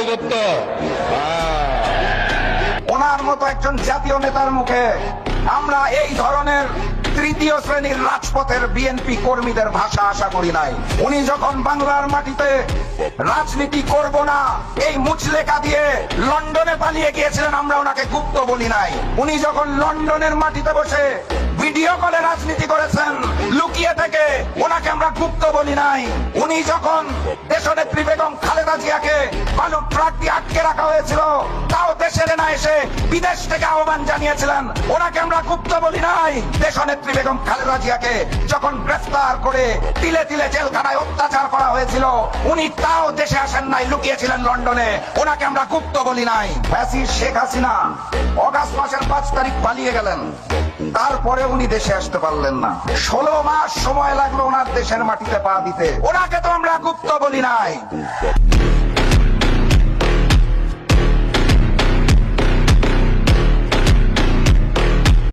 গুপ্ত। ওনার মতো একজন জাতীয় নেতার মুখে আমরা এই ধরনের তৃতীয় শ্রেণীর রাজপথের বিএনপি কর্মীদের ভাষা আশা করি নাই। উনি যখন বাংলার মাটিতে রাজনীতি করব না এই মুচলেখা দিয়ে লন্ডনে পালিয়ে গিয়েছিলেন, আমরা ওনাকে গুপ্ত বলি নাই। উনি যখন লন্ডনের মাটিতে বসে ভিডিও কলে রাজনীতি করেছেন লুকিয়ে থেকে, ওনাকে আমরা গুপ্ত বলি নাই। উনি যখন দেশনেত্রী বেগম খালেদা জিয়াকে বালুর ট্রাক দিয়ে আটকে রাখা হয়েছিল, তাও দেশে না এসে বিদেশ থেকে আহ্বান জানিয়েছিলেন, ওনাকে আমরা গুপ্ত বলি নাই। দেশনেত্রী বেগম খালেদা জিয়াকে যখন গ্রেফতার করে তিলে তিলে জেলখানায় অত্যাচার করা হয়েছিল, উনি তাও দেশে আসেন নাই, লুকিয়েছিলেন লন্ডনে, ওনাকে আমরা গুপ্ত বলি নাই। ফ্যাসিস্ট শেখ হাসিনা অগাস্ট মাসের 5 তারিখ পালিয়ে গেলেন, তারপরে উনি দেশে আসতে পারলেন না। 16 মাস সময় লাগলো ওনার দেশের মাটিতে পা দিতে, ওনাকে তো আমরা গুপ্ত বলি নাই।